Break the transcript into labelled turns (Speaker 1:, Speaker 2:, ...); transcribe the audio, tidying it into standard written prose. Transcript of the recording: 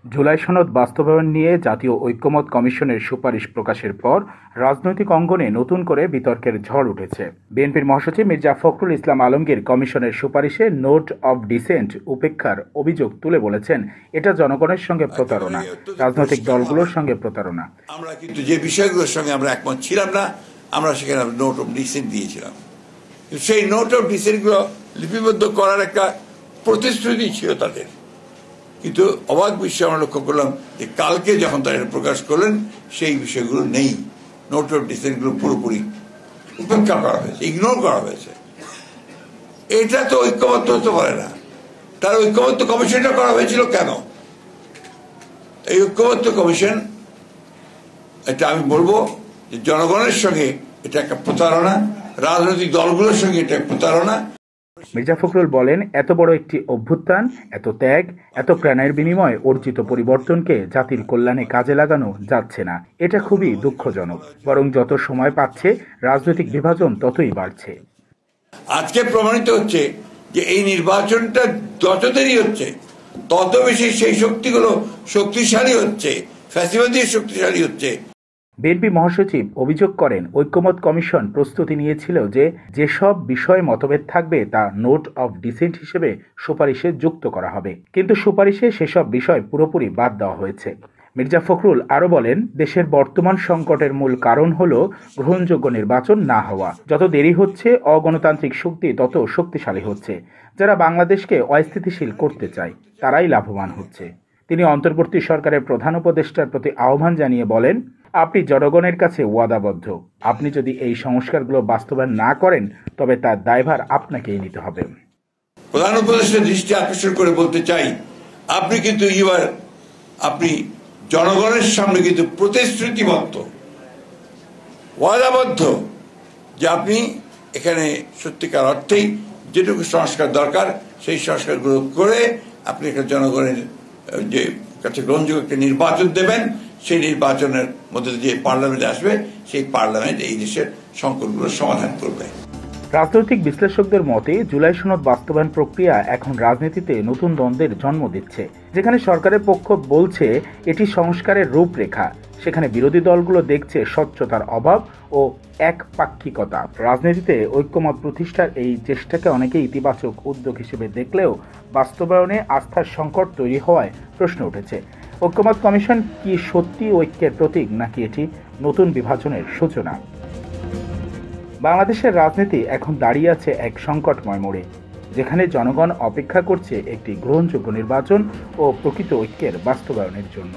Speaker 1: জুলাই সনদ বাস্তবায়ন নিয়ে জাতীয় ঐকমত্য কমিশনের সুপারিশ প্রকাশের পর রাজনৈতিক অঙ্গনে নতুন করে বিতর্কের ঝড় উঠেছে। বিএনপির মহাসচিব মির্জা ফখরুল ইসলাম আলমগীর কমিশনের সুপারিশে নোট অব ডিসেন্ট উপেক্ষার অভিযোগ তুলে বলেছেন, এটা জনগণের সঙ্গে প্রতারণা, রাজনৈতিক দলগুলোর সঙ্গে প্রতারণা।
Speaker 2: আমরা কিন্তু যে বিষয়গুলোর সঙ্গে আমরা একমত ছিলাম না, আমরা সেখানে নোট অব ডিসেন্ট দিয়েছিলাম। সেই নোট অব ডিসেন্ট গুলো লিপিবদ্ধ করার একটা প্রতিশ্রুতি ছিল তাদের। কিন্তু অবাক বিষয় আমরা লক্ষ্য করলাম যে কালকে যখন তারা প্রকাশ করলেন সেই বিষয়গুলো নেই। নোট অফ ডিসেন্ট গুলো পুরোপুরি উপেক্ষা করা হয়েছে, ইগনোর করা হয়েছে। এটা তো ঐক্যমত্য হতে পারে না। তার ঐক্যমত্য কমিশনটা করা হয়েছিল কেন? এই ঐক্যমত্য কমিশন, এটা আমি বলবো যে জনগণের সঙ্গে এটা একটা প্রতারণা, রাজনৈতিক দলগুলোর সঙ্গে এটা প্রতারণা।
Speaker 1: মির্জা ফখরুল বলেন, এত বড় একটি অভ্যুত্থান, এত ত্যাগ, এত প্রাণের বিনিময়ে অর্জিত পরিবর্তনকে জাতির কল্যাণে কাজে লাগানো যাচ্ছে না। এটা খুবই দুঃখজনক। বরং যত সময় পাচ্ছে রাজনৈতিক বিভাজন ততই বাড়ছে।
Speaker 2: আজকে প্রমাণিত হচ্ছে যে এই নির্বাচনটা যত দেরি হচ্ছে তত বেশি সেই শক্তিগুলো শক্তিশালী হচ্ছে, ফ্যাসিবাদী শক্তিশালী হচ্ছে।
Speaker 1: বিএনপি মহাসচিব অভিযোগ করেন, ঐকমত্য কমিশন প্রস্তুতি নিয়েছিল যে যেসব বিষয়ে মতভেদ থাকবে তা নোট অব ডিসেন্ট হিসেবে সুপারিশে যুক্ত করা হবে, কিন্তু সুপারিশে সেসব বিষয় পুরোপুরি বাদ দেওয়া হয়েছে। মির্জা ফখরুল আরও বলেন, দেশের বর্তমান সংকটের মূল কারণ হল গ্রহণযোগ্য নির্বাচন না হওয়া। যত দেরি হচ্ছে অগণতান্ত্রিক শক্তি তত শক্তিশালী হচ্ছে। যারা বাংলাদেশকে অস্থিতিশীল করতে চায় তারাই লাভবান হচ্ছে। তিনি অন্তর্বর্তী সরকারের প্রধান উপদেষ্টার প্রতি আহ্বান জানিয়ে বলেন, আপনি জনগণের কাছে ওয়াদাবদ্ধ। আপনি যদি এই সংস্কারগুলো বাস্তবায়ন না করেন তবে তার দায়ভার আপনাকেই নিতে হবে।
Speaker 2: প্রধান উপদেষ্টার দৃষ্টি আকর্ষণ করে বলতে চাই, আপনি কিন্তু আপনি জনগণের সামনে কিন্তু প্রতিশ্রুতিবদ্ধ, ওয়াদাবদ্ধ যে আপনি এখানে সত্যিকার অর্থেই যেটুকু সংস্কার দরকার সেই সংস্কারগুলো করে আপনি একটা জনগণের যে কাছে গ্রহণযোগ্য একটা নির্বাচন দেবেন। সেই নির্বাচনের মধ্যে যে পার্লামেন্ট আসবে সেই পার্লামেন্ট এই দেশের সংকটগুলোর সমাধান করবে।
Speaker 1: রাজনৈতিক বিশ্লেষকদের মতে জুলাই সনদ বাস্তবায়ন প্রক্রিয়া এখন রাজনীতিতে নতুন দ্বন্দ্বের জন্ম দিচ্ছে। যেখানে সরকারের পক্ষ বলছে এটি সংস্কারের রূপরেখা, সেখানে বিরোধী দলগুলো দেখছে স্বচ্ছতার অভাব ও একপাক্ষিকতা। রাজনীতিতে ঐক্যমত প্রতিষ্ঠার এই চেষ্টাকে অনেকে ইতিবাচক উদ্যোগ হিসেবে দেখলেও বাস্তবায়নে আস্থার সংকট তৈরি হওয়ায় প্রশ্ন উঠেছে, ঐক্যমত কমিশন কি সত্যি ঐক্যের প্রতীক, নাকি এটি নতুন বিভাজনের সূচনা? বাংলাদেশের রাজনীতি এখন দাঁড়িয়ে আছে এক সংকটময় মোড়ে, যেখানে জনগণ অপেক্ষা করছে একটি গ্রহণযোগ্য নির্বাচন ও প্রকৃত ঐক্যের বাস্তবায়নের জন্য।